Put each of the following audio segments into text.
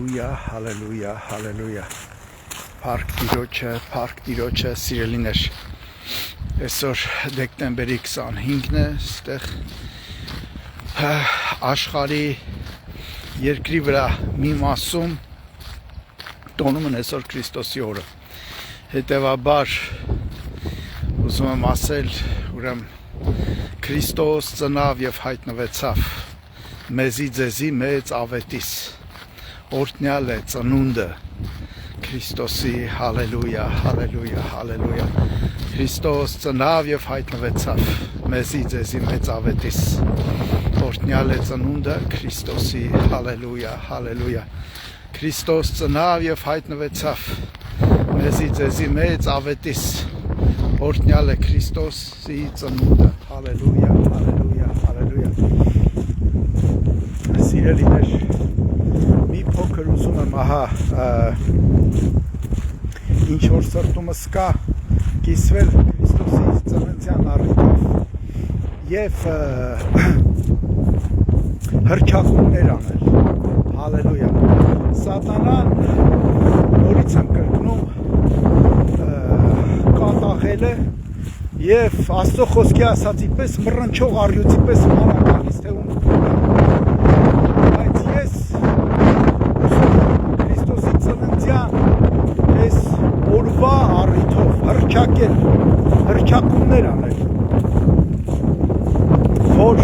Hallelujah, hallelujah, hallelujah. Փառք Տիրոջը, սիրելիներ։ Այսօր դեկտեմբերի 25-ն է, այստեղ աշխարհի երկրի վրա մի մասում տոնում են այսօր Քրիստոսի օրը։ Հետևաբար ուզում եմ ասել, ուրեմն Քրիստոս ծնավ եւ հայտնվեցավ մեզի ձեզի մեծ ավետիս, օրհնյալ է ծնունդը Քրիստոսի, հալելույա, հալելույա, հալելույա։ Քրիստոս ծնավ եւ հայտնվեցավ մեզի ձեզի մեծ ավետիս, օրհնյալ է ծնունդը Քրիստոսի, հալելույա, հալելույա։ Քրիստոս ծնավ եւ հայտնվեցավ մեզի ձեզի մեծ ավետիս, օրհնյալ է Քրիստոսի ծնունդը, հալելույա, հալելույա, հալելույա։ Սիրելիներ, մի փոքր ուզում եմ ինչ որ սրտումս կա կիսվել Քրիստոսի ծննդյան առիթով եւ հռչակումներ անել, հալելույա։ Սատանան նորից եմ կրկնում կատաղել է եւ Աստծո խոսքի ասածի պես մռնչող առյուծի պես ման գալիս թե հռչակումներ անել, որ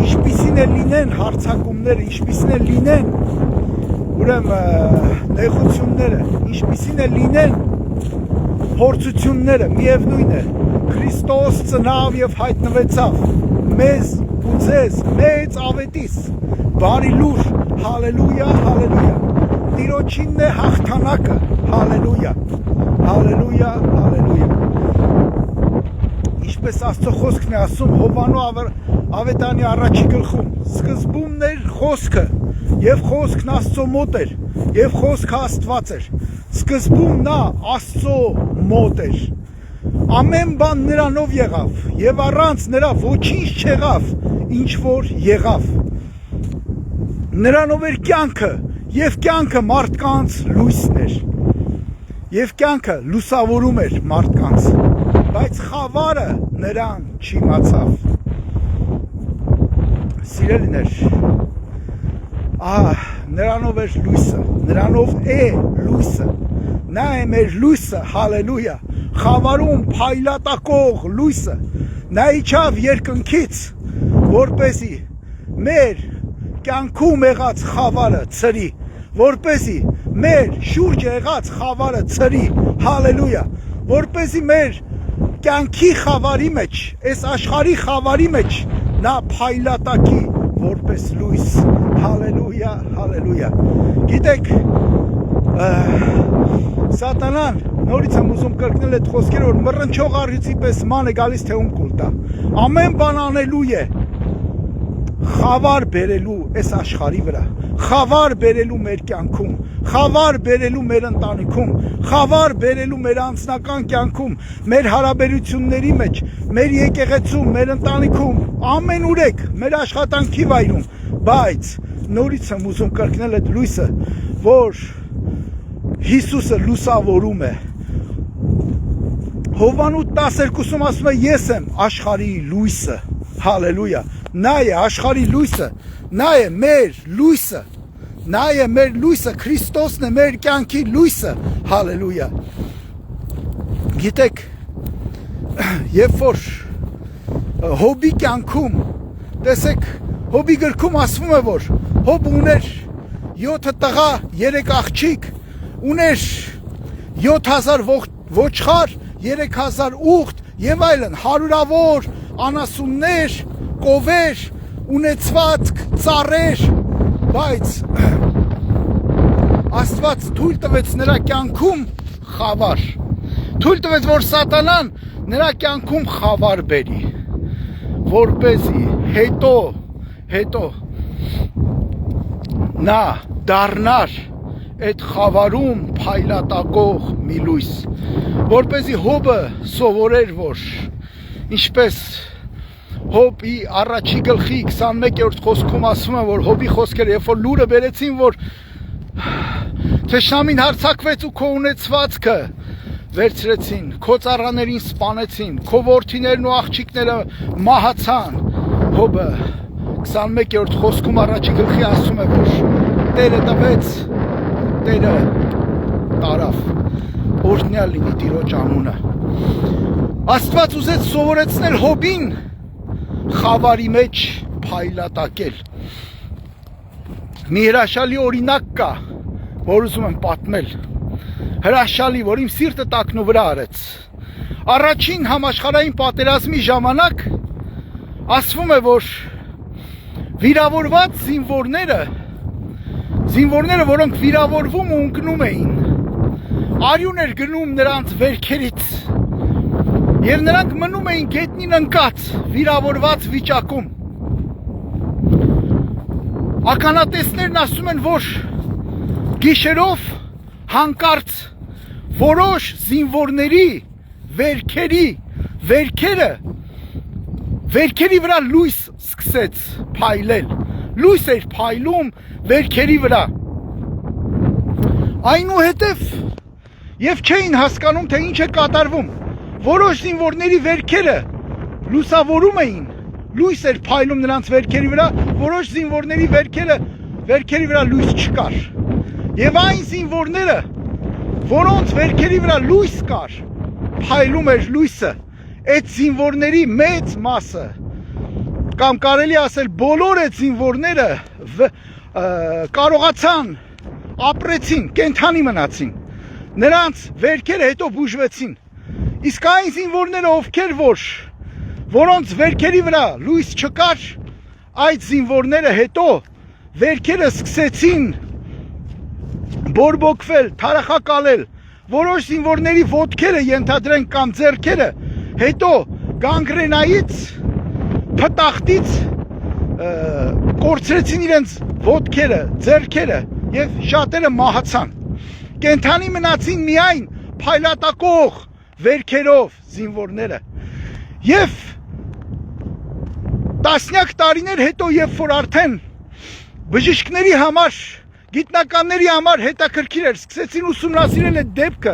ինչպիսին է լինեն հարցակումները, ինչպիսին է լինեն ուրեմն նեղությունները, ինչպիսին է լինեն փորձությունները, միևնույն է, Քրիստոս ծնավ եւ հայտնվեցավ մեզ ու ձեզ մեծ ավետիս, բարի լուր, հալելույա, հալելույա, Տիրոջինն է հաղթանակը, հալելույա, հալելույա, հալելույա։ Ինչպես Աստծո խոսքն է ասում Հովանու ավետանի առաջի գլխում, սկզբումն էր խոսքը, եւ խոսքն Աստծո մոտ էր, եւ խոսքը Աստված էր։ Սկզբում նա Աստծո մոտ էր։ Ամեն բան նրանով եղավ, եւ առանց նրա ոչինչ չեղավ, ինչ որ եղավ։ Նրանով էր կյանքը, եւ կյանքը մարդկանց լույսն էր։ Եվ կյանքը լուսավորում էր մարդկանց, բայց խավարը նրան չիմացավ։ Սիրելիներ, նրանով էր լույսը, նրանով է լույսը, նա է մեր լույսը, հալելույա, խավարում փայլատակող լույսը, նա իջավ երկնքից, որպեսզի մեր կյանքում եղած խավարը ցրի, որպեսզի մեր շուրջ եղած խավարը ցրի, հալելույա, որպեսզի մեր կյանքի խավարի մեջ, այս աշխարհի խավարի մեջ նա փայլատակի որպես լույս, հալելույա, հալելույա։ Գիտեք, Սատանան, նորից եմ ուզում կրկնել այդ խոսքերը, որ մռնչող առյուծի պես ման է գալիս թե ում կուլտա։ Ամեն բան անելու է խավար բերելու այս աշխարհի վրա, խավար բերելու մեր կյանքում, խավար բերելու մեր ընտանիքում, խավար բերելու մեր անձնական կյանքում, մեր հարաբերությունների մեջ, մեր եկեղեցում, մեր ընտանիքում, ամենուրեք, մեր աշխատանքի վայրում, բայց նորից եմ ուզում կրկնել այդ լույսը, որ Հիսուսը լուսավորում է։ Հովանու 12-ում ասում է ես եմ աշխարհի լույսը, հալելույա։ Նա է աշխարհի լույսը, նա է մեր լույսը, նա է մեր լույսը, Քրիստոսն է մեր կյանքի լույսը, հալելույա։ Գիտեք, երբ որ Հոբի կյանքում, տեսեք, Հոբի գրքում ասվում է, որ Հոբ ուներ 7 տղա, 3 աղջիկ, ուներ 7000 ոչխար, 3000 ուղտ եւ այլն, հարյուրավոր անասուններ, կովեր, ունեցվածք, ծառեր, բայց Աստված թույլ տվեց նրա կյանքում խավար, թույլ տվեց, որ Սատանան նրա կյանքում խավար բերի, որպեսզի հետո նա դառնար այդ խավարում փայլատակող մի լույս, որպեսզի Հոբը սովորեր, որ ինչպես Հոբի առաջի գլխի 21-րդ խոսքում ասում է, որ Հոբի խոսքերը, երբ որ լուրը բերեցին, որ Թշնամին հարձակվեց ու քո ունեցվածքը վերցրեցին, քո ծառաներին սպանեցին, քո որդիներն ու աղջիկները մահացան։ Հոբը 21-րդ խոսքում առաջի գլխի ասում է, որ Տերը տվեց, Տերը տարավ, օրհնյալ լինի Տիրոջ անունը։ Աստված ուզեց սովորեցնել Հոբին խավարի մեջ փայլատակել։ Մի հրաշալի օրինակ կա, որ ուզում եմ պատմել, հրաշալի, որ իմ սիրտը տակնու վրա արեց։ Առաջին համաշխարհային պատերազմի ժամանակ ասվում է, որ վիրավորված զինվորները, որոնք վիրավորվում ու ընկնում էին, արյուն էր գնում նրանց վերքերից, եւ նրանք մնում էին գետնին ընկած, վիրավորված վիճակում։ Ականատեսներն ասում են, որ գիշերով հանկարծ որոշ զինվորների վերքերի վրա լույս սկսեց փայլել, լույս էր փայլում վերքերի վրա, այնուհետև եւ չէին հասկանում, թե ինչ է կատարվում, որոշ զինվորների վերքերը լուսավորում էին, լույս էր փայլում նրանց վերքերի վրա, որոշ զինվորների վերքերի վրա լույս չկար, եւ այն զինվորները, որոնց վերքերի վրա լույս կար, փայլում էր լույսը, այդ զինվորների մեծ մասը, կամ կարելի ասել բոլոր այդ զինվորները կարողացան, ապրեցին, կենդանի մնացին, նրանց վերքերը հետո բուժվեցին, իսկ այն զինվորները, որոնց վերքերի վրա լույս չկար, այդ զինվորները հետո վերքերը սկսեցին բորբոքվել, թարախակալել, որոշ զինվորների ոտքերը ենթադրենք կամ ձեռքերը հետո գանգրենայից, փտախտից կորցրեցին իրենց ոտքերը, ձեռքերը եւ շատերը մահացան։ Կենդանի մնացին միայն փայլատակող վերքերով զինվորները։ Եվ տասնյակ տարիներ հետո, երբ որ արդեն բժիշկների համար, գիտնականների համար հետաքրքիր էր, սկսեցին ուսումնասիրել այդ դեպքը,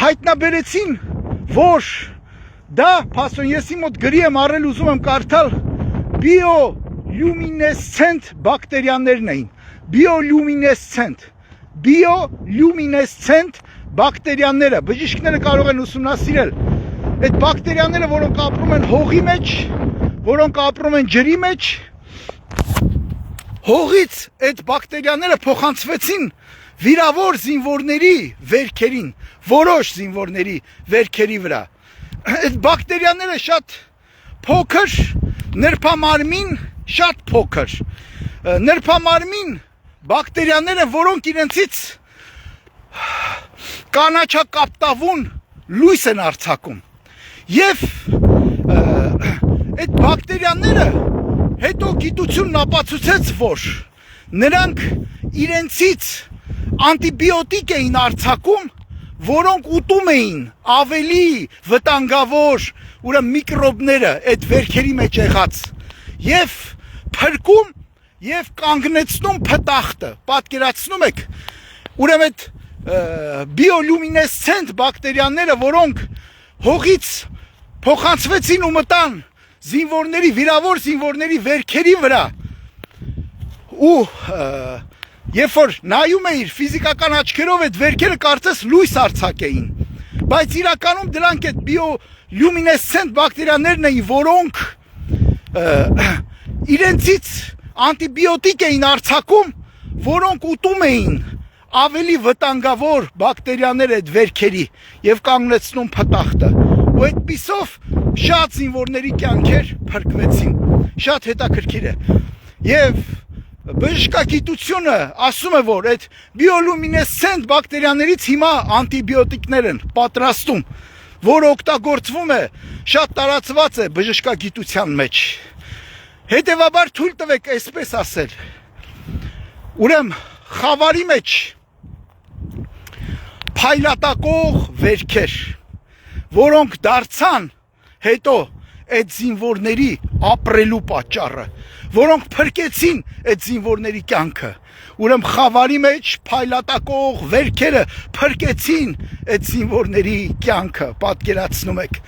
հայտնաբերեցին, որ դա, փաստորեն, ես իմ մոտ գրի եմ առել, ուզում եմ կարդալ, բիոլյումինեսցենտ բակտերիաներն էին, բիոլյումինեսցենտ բակտերիաները, բժիշկները կարող են ուսումնասիրել, այդ բակտերիաները, որոնք ապրում են հողի մեջ, որոնք ապրում են ջրի մեջ, հողից այդ բակտերիաները փոխանցվեցին վիրավոր զինվորների վերքերին, որոշ զինվորների վերքերի վրա։ Այդ բակտերիաները շատ փոքր, նրբամարմին, շատ փոքր, նրբամարմին բակտերիաները, որոնք իրենցից կանաչակապտավուն լույս են արձակում։ Եվ այդ բակտերիաները հետո գիտությունն ապացուցեց, որ նրանք իրենցից անտիբիոտիկ էին արձակում, որոնք ուտում էին ավելի վտանգավոր միկրոբները այդ վերքերի մեջ եղած եւ փրկում եւ կանգնեցնում փտախտը։ Պատկերացնում եք, ուրեմն այդ բիոլյումինեսցենտ բակտերիաները, որոնք հողից փոխանցվեցին ու մտան զինվորների, վիրավոր զինվորների վերքերի վրա ու երբ որ նայում էիր ֆիզիկական աչքերով այդ վերքերը կարծես լույս արձակեին, բայց իրականում դրանք այդ բիոլյումինեսցենտ բակտերիաներն էին, որոնք իրենցից անտիբիոտիկ էին արձակում, որոնք ուտում էին ավելի վտանգավոր բակտերիաներ այդ վերքերի եւ կանգնեցնում փտախտը։ Ու այդպիսով շատ զինվորների կյանքեր փրկվեցին։ Շատ հետաքրքիր է։ Եվ բժշկագիտությունը ասում է, որ այդ բիոլյումինեսցենտ բակտերիաներից հիմա անտիբիոտիկներ են պատրաստում, որը օգտագործվում է, շատ տարածված է բժշկագիտության մեջ։ Հետևաբար թույլ տվեք այսպես ասել։ Ուրեմն խավարի մեջ փայլատակող վերքեր, որոնք դարձան հետո այդ զինվորների ապրելու պատճառը, որոնք փրկեցին այդ զինվորների կյանքը։ Ուրեմն խավարի մեջ փայլատակող վերքերը փրկեցին այդ զինվորների կյանքը, պատկերացնում եք։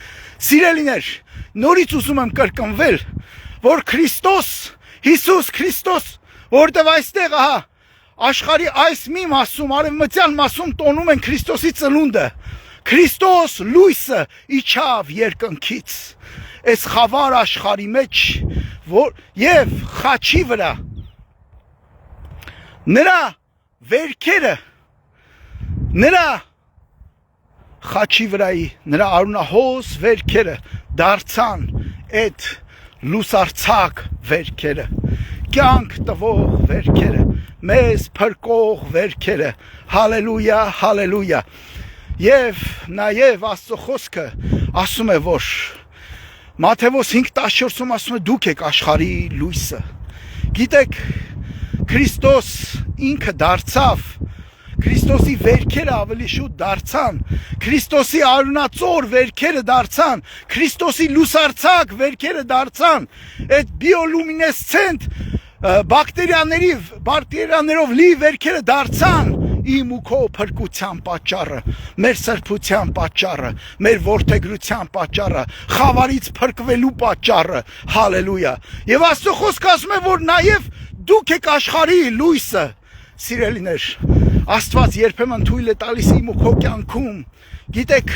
Սիրելիներ, նորից ուզում եմ կրկնվել, որ Քրիստոս, Հիսուս Քրիստոս, որտեվ այստեղ ահա աշխարհի այս մի մասում, արևմտյան մասում տոնում են Քրիստոսի ծնունդը։ Քրիստոս լույսը իջավ երկնքից, այս խավար աշխարհի մեջ, որ եւ խաչի վրա նրա վերքերը, նրա խաչի վրայի, նրա արունահոս վերքերը դարձան այդ լուսարցակ վերքերը, կյանք տվող վերքերը, մեզ փրկող վերքերը, հալելույա, հալելույա։ Եվ նաև Աստծո խոսքը ասում է, որ Մատթեոս 5:14-ում ասում է, դուք եք աշխարհի լույսը։ Գիտեք, Քրիստոս ինքը դարձավ, Քրիստոսի վերքերը ավելի շուտ դարձան, Քրիստոսի արունածոր վերքերը դարձան, Քրիստոսի լուսարցակ վերքերը դարձան, այդ բիոլումինեսցենտ բակտերիաներով լի վերքերը դարձան իմ ու քո փրկության պատճառը, մեր սրբության պատճառը, մեր որդեգրության պատճառը, խավարից փրկվելու պատճառը, հալելույա։ Եվ Աստծո խոսքը ասում է, որ նաև դուք եք աշխարհի լույսը։ Սիրելիներ, Աստված երբեմն թույլ է տալիս իմ ու քո կյանքում, գիտեք,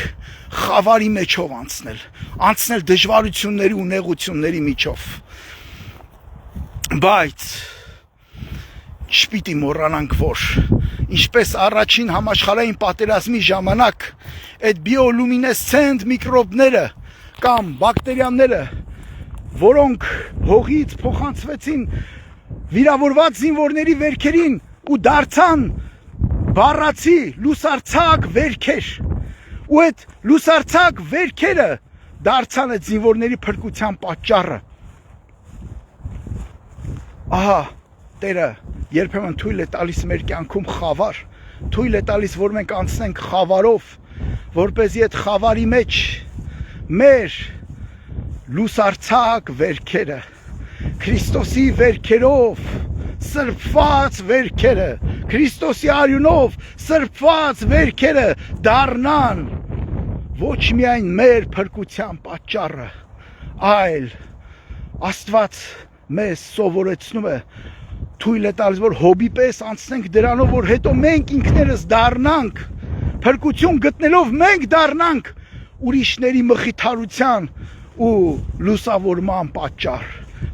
խավարի մեջով անցնել դժվարությունների ու նեղությունների միջով։ Բայց չպիտի մոռանանք, որ ինչպես առաջին համաշխարհային պատերազմի ժամանակ այդ բիոլումինեսցենտ միկրոբները կամ բակտերիաները, որոնք հողից փոխանցվեցին վիրավորված զինվորների վերքերին ու դարձան բառացի լուսարցակ վերքեր, ու այդ լուսարցակ վերքերը դարձան այդ զինվորների փրկության պատճառը։ Ահա Տերը երբեմն թույլ է տալիս մեր կյանքում խավար, թույլ է տալիս, որ մենք անցնենք խավարով, որպեսզի այդ խավարի մեջ մեր լուսարցակ վերքերը, Քրիստոսի վերքերով սրբված վերքերը, Քրիստոսի արյունով սրբված վերքերը դառնան ոչ միայն մեր փրկության պատճառը, այլ Աստված մեզ սովորեցնում է, թույլ է տալիս, որ հոբի պես անցնենք դրանով, որ հետո մենք ինքներս դառնանք, փրկություն գտնելով մենք դառնանք ուրիշների մխիթարության ու լուսավորման պատճառ,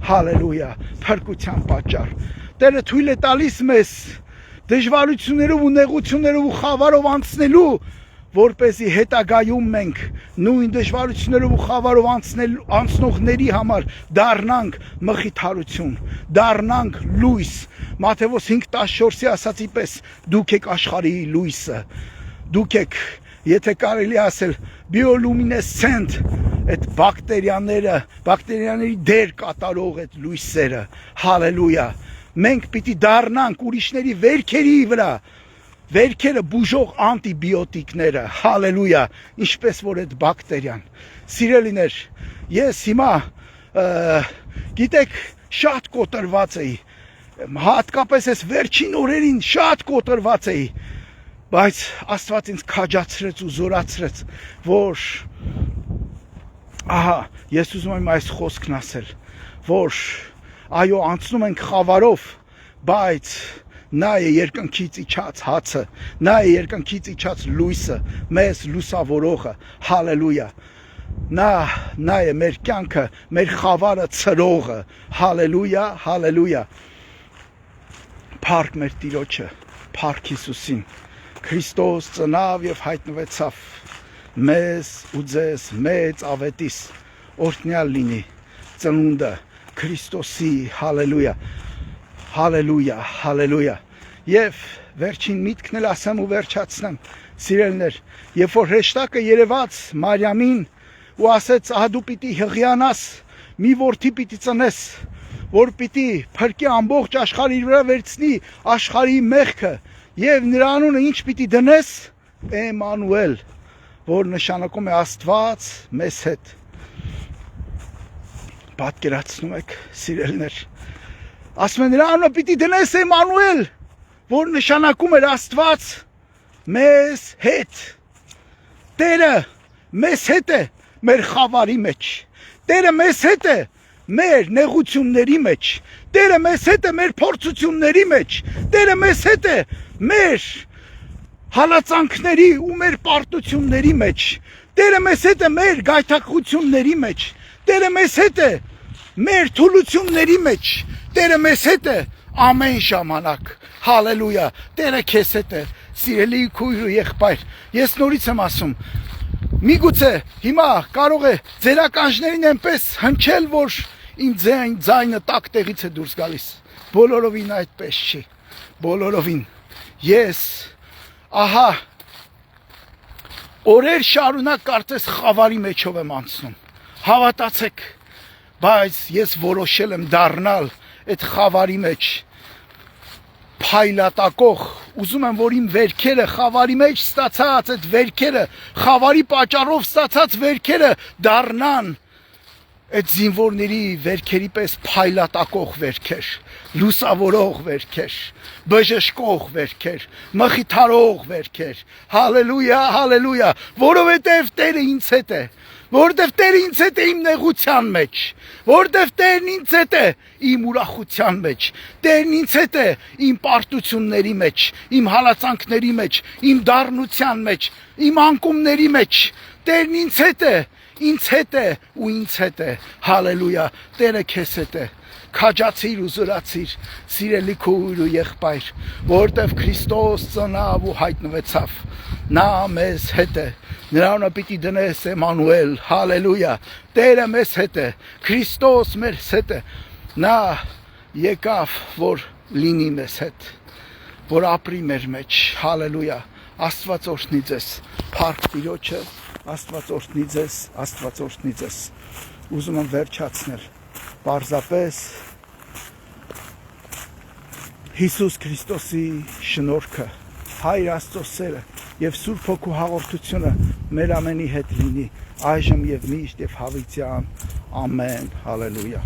հալելույա, փրկության պատճառ։ Տերը թույլ է տալիս մեզ դժվարություններով ու նեղություններով ու խավարով անցնելու, որպեսզի հետագայում մենք նույն դժվարություններով ու խավարով անցնողների համար դառնանք մխիթարություն, դառնանք լույս։ Մատթեոս 5:14-ի ասացի պես դուք եք աշխարհի լույսը, դուք եք, եթե կարելի ասել, բիոլումինեսցենտ այդ բակտերիաների դեր կատարող այդ լույսերը, հալելույա։ Մենք պիտի դառնանք ուրիշների վերքերի վրա, վերքերը բուժող անտիբիոտիկները, հալելույա, ինչպես որ այդ բակտերիան։ Սիրելիներ, ես հիմա գիտեք, շատ կոտրված էի, հատկապես այս վերջին օրերին շատ կոտրված էի, բայց Աստված ինձ քաջացրեց ու զորացրեց, որ ահա, ես ուզում եմ այս խոսքն ասել, որ այո, անցնում ենք խավարով, բայց նա է երկնքից իջած հացը, նա է երկնքից իջած լույսը, մեզ լուսավորողը, հալելույա։ Նա է մեր կյանքը, մեր խավարը ցրողը, հալելույա, հալելույա։ Փառք մեր Տիրոջը, փառք Հիսուսին։ Քրիստոս ծնավ եւ հայտնվեցավ մեզ ու ձեզ մեծ ավետիս, օրհնյալ լինի ծնունդը Քրիստոսի, հալելույա, հալելույա, հալելույա։ Եվ վերջին միտքն էլ ասեմ ու վերջացնեմ, սիրելիներ, երբ որ հրեշտակը երևաց Մարիամին ու ասեց, ահա դու պիտի հղիանաս, մի որդի պիտի ծնես, որ պիտի փրկի ամբողջ աշխարհի վրա վերցնի աշխարհի մեղքը, եւ նրա անունը ինչ պիտի դնես, Էմանուել, որ նշանակում է Աստված մեզ հետ։ պատկերացնում եք, սիրելիներ։ Ասում են նրա անունը պիտի դնես Էմանուել, որ նշանակում էր Աստված մեզ հետ։ Տերը մեզ հետ է մեր խավարի մեջ։ Տերը մեզ հետ է մեր նեղությունների մեջ։ Տերը մեզ հետ է մեր փորձությունների մեջ։ Տերը մեզ հետ է մեր հալածանքների ու մեր պարտությունների մեջ։ Տերը մեզ հետ է մեր գայթակղությունների մեջ։ Տերը մեզ հետ է մեր թուլությունների մեջ։ Տերը մեզ հետ է ամեն ժամանակ։ Հալելույա։ Տերը քեզ հետ է, սիրելի քույր ու եղբայր։ Ես նորից եմ ասում, միգուցե հիմա կարող է ձեր ականջներին այնպես հնչել, որ իմ ձայնը տակ տեղից է դուրս գալիս։ Բոլորովին այդպես չի։ Բոլորովին։ Ես ահա օրեր շարունակ կարծես խավարի մեջով եմ անցնում։ Հավատացեք, բայց ես որոշել եմ դառնալ այդ խավարի մեջ փայլատակող, ուզում եմ, որ իմ վերքերը խավարի մեջ ստացած այդ վերքերը, խավարի պատճառով ստացած վերքերը դառնան այդ զինվորների վերքերի պես փայլատակող վերքեր, լուսավորող վերքեր, բժշկող վերքեր, մխիթարող վերքեր, հալելույա, հալելույա, որովհետև Տերը ինձ հետ է, որովհետև Տերը ինձ հետ է իմ նեղության մեջ, որովհետև Տերն ինձ հետ է իմ ուրախության մեջ, Տերն ինձ հետ է իմ պարտությունների մեջ, իմ հալածանքների մեջ, իմ դառնության մեջ, իմ անկումների մեջ, Տերն ինձ հետ է ու ինձ հետ է, հալելույա, Տերը քեզ հետ է, քաջացիր ու զորացիր, սիրելի քույր ու եղբայր, որովհետև Քրիստոս ծնավ ու հայտնվեցավ, նա մեզ հետ է, նրա անունը պիտի դնես Էմանուել, հալելույա, Տերը մեզ հետ է, Քրիստոս մեզ հետ է, նա եկավ, որ լինի մեզ հետ, որ ապրի մեր մեջ, հալելույա, Աստված օրհնի ձեզ, փառք Տիրոջը, Աստված օրհնի ձեզ, Աստված օրհնի ձեզ, ուզում եմ վերջացնել, պարզապես Հիսուս Քրիստոսի շնորհքը, Հայր Աստծո սերը և Սուրբ Հոգու հաղորդությունը մեր ամենի հետ լինի, այժմ և միշտ և հավիտյան, ամեն, հալելույա։